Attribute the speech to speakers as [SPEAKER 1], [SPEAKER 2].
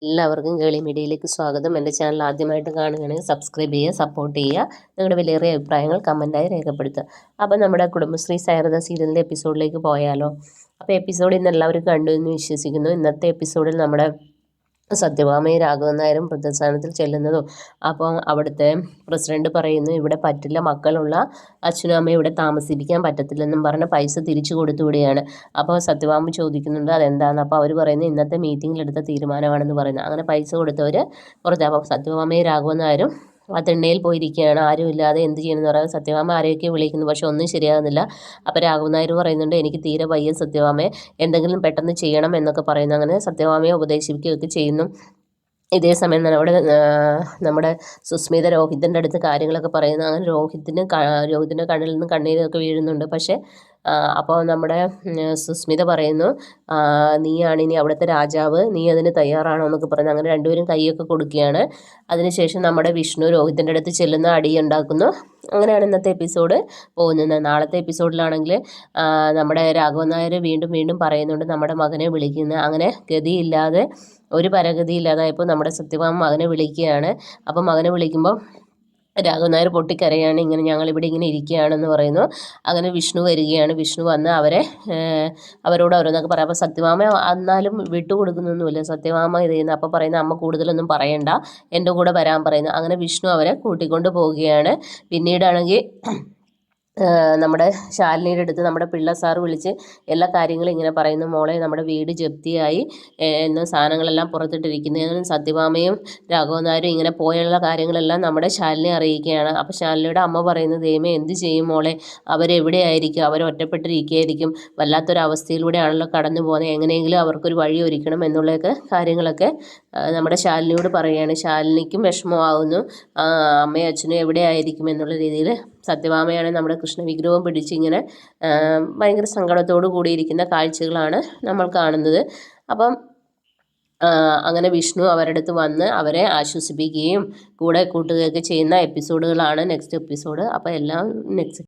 [SPEAKER 1] എല്ലാവർക്കും കേളി മീഡിയയിലേക്ക് സ്വാഗതം. എൻ്റെ ചാനൽ ആദ്യമായിട്ട് കാണുകയാണെങ്കിൽ സബ്സ്ക്രൈബ് ചെയ്യുക, സപ്പോർട്ട് ചെയ്യുക. നിങ്ങളുടെ വിലയേറിയ അഭിപ്രായങ്ങൾ കമൻറ്റായി രേഖപ്പെടുത്തുക. അപ്പോൾ നമ്മുടെ കുടുംബശ്രീ സൈറത സീരിയലിൻ്റെ എപ്പിസോഡിലേക്ക് പോയാലോ? അപ്പോൾ എപ്പിസോഡ് ഇന്ന് എല്ലാവരും കണ്ടു എന്ന് വിശ്വസിക്കുന്നു. ഇന്നത്തെ എപ്പിസോഡിൽ നമ്മുടെ സത്യഭാമയും രാഘവൻ നായരും വൃദ്ധസ്ഥാനത്തിൽ ചെല്ലുന്നതും അപ്പോൾ അവിടുത്തെ പ്രസിഡന്റ് പറയുന്നു, ഇവിടെ പറ്റില്ല, മക്കളുള്ള അച്ഛനും അമ്മയും ഇവിടെ താമസിപ്പിക്കാൻ പറ്റത്തില്ലെന്നും പറഞ്ഞ് പൈസ തിരിച്ചു കൊടുത്തു വിടുകയാണ്. അപ്പോൾ സത്യഭാമ ചോദിക്കുന്നുണ്ട് അതെന്താണെന്ന്. അപ്പോൾ അവർ പറയുന്നത് ഇന്നത്തെ മീറ്റിങ്ങിലെടുത്ത തീരുമാനമാണെന്ന് പറയുന്നത്. അങ്ങനെ പൈസ കൊടുത്തവർ പുറത്ത്. അപ്പോൾ സത്യഭാമയും രാഘവൻ നായരും ആ തിണ്ണയിൽ പോയിരിക്കുകയാണ്. ആരുമില്ലാതെ എന്ത് ചെയ്യണമെന്ന് പറയാൻ സത്യഭാമ ആരെയൊക്കെ വിളിക്കുന്നു, പക്ഷെ ഒന്നും ശരിയാകുന്നില്ല. അപ്പോൾ രാഘവൻ നായർ പറയുന്നുണ്ട് എനിക്ക് തീരെ വയ്യ സത്യഭാമയെ, എന്തെങ്കിലും പെട്ടെന്ന് ചെയ്യണം എന്നൊക്കെ പറയുന്നു. അങ്ങനെ സത്യഭാമയെ ഉപദേശിക്കുകയൊക്കെ ചെയ്യുന്നു. ഇതേ സമയം തന്നെ അവിടെ നമ്മുടെ സുസ്മിത രോഹിത്തിൻ്റെ അടുത്ത് കാര്യങ്ങളൊക്കെ പറയുന്നു. അങ്ങനെ രോഹിത്തിൻ്റെ കണ്ണിൽ നിന്ന് കണ്ണീരൊക്കെ വീഴുന്നുണ്ട്. പക്ഷേ അപ്പോൾ നമ്മുടെ സുസ്മിത പറയുന്നു, നീയാണ് ഇനി അവിടുത്തെ രാജാവ്, നീ അതിന് തയ്യാറാണോ എന്നൊക്കെ പറഞ്ഞു. അങ്ങനെ രണ്ടുപേരും കൈയൊക്കെ കൊടുക്കുകയാണ്. അതിനുശേഷം നമ്മുടെ വിഷ്ണു രോഹിത്തിൻ്റെ അടുത്ത് ചെല്ലുന്ന അടിയുണ്ടാക്കുന്നു. അങ്ങനെയാണ് ഇന്നത്തെ എപ്പിസോഡ് പോകുന്നത്. നാളത്തെ എപ്പിസോഡിലാണെങ്കിൽ നമ്മുടെ രാഘവൻ നായർ വീണ്ടും വീണ്ടും പറയുന്നുണ്ട് നമ്മുടെ മകനെ വിളിക്കുന്നത്. അങ്ങനെ ഗതിയില്ലാതെ ഒരു പരഗതിയില്ലാതായപ്പോൾ നമ്മുടെ സത്യഭാമ മകനെ വിളിക്കുകയാണ്. അപ്പം മകനെ വിളിക്കുമ്പോൾ രാഘവൻ നായർ പൊട്ടിക്കരയാണ്. ഇങ്ങനെ ഞങ്ങളിവിടെ ഇങ്ങനെ ഇരിക്കുകയാണെന്ന് പറയുന്നു. അങ്ങനെ വിഷ്ണു വരികയാണ്. വിഷ്ണു വന്ന് അവരോട് ഓരോന്നൊക്കെ പറയാം. അപ്പോൾ സത്യഭാമ എന്നാലും വിട്ടുകൊടുക്കുന്നൊന്നുമില്ല. സത്യഭാമ ഇത് ചെയ്യുന്നത്. അപ്പോൾ പറയുന്നത് അമ്മ കൂടുതലൊന്നും പറയണ്ട, എൻ്റെ കൂടെ വരാൻ പറയുന്നു. അങ്ങനെ വിഷ്ണു അവരെ കൂട്ടിക്കൊണ്ട് പോവുകയാണ്. പിന്നീടാണെങ്കിൽ നമ്മുടെ ശാലിനിയുടെ അടുത്ത് നമ്മുടെ പിള്ള സാർ വിളിച്ച് എല്ലാ കാര്യങ്ങളും ഇങ്ങനെ പറയുന്നു, മോളെ നമ്മുടെ വീട് ജപ്തിയായി എന്ന സാധനങ്ങളെല്ലാം പുറത്തിട്ടിരിക്കുന്നതിനും സത്യഭാമയും രാഘവൻ നായരും ഇങ്ങനെ പോയുള്ള കാര്യങ്ങളെല്ലാം നമ്മുടെ ശാലിനി അറിയിക്കുകയാണ്. അപ്പോൾ ശാലിനിയുടെ അമ്മ പറയുന്നത്, ദൈവമേ എന്ത് ചെയ്യും മോളെ, അവരെവിടെയായിരിക്കും, അവരൊറ്റപ്പെട്ടിരിക്കുകയായിരിക്കും, വല്ലാത്തൊരവസ്ഥയിലൂടെയാണല്ലോ കടന്നു പോകുന്നത്, എങ്ങനെയെങ്കിലും അവർക്കൊരു വഴി ഒരുക്കണം എന്നുള്ളതൊക്കെ കാര്യങ്ങളൊക്കെ നമ്മുടെ ശാലിനിയോട് പറയുകയാണ്. ശാലിനിക്കും വിഷമമാകുന്നു, അമ്മയും അച്ഛനും എവിടെയായിരിക്കും എന്നുള്ള രീതിയിൽ. സത്യഭാമയാണ് നമ്മുടെ കൃഷ്ണവിഗ്രഹവും പിടിച്ചിങ്ങനെ ഭയങ്കര സങ്കടത്തോടു കൂടിയിരിക്കുന്ന കാഴ്ചകളാണ് നമ്മൾ കാണുന്നത്. അപ്പം അങ്ങനെ വിഷ്ണു അവരുടെ അടുത്ത് വന്ന് അവരെ ആശ്വസിപ്പിക്കുകയും കൂടെ കൂട്ടുകയൊക്കെ ചെയ്യുന്ന എപ്പിസോഡുകളാണ് നെക്സ്റ്റ് എപ്പിസോഡ്. അപ്പോൾ എല്ലാം നെക്സ്റ്റ്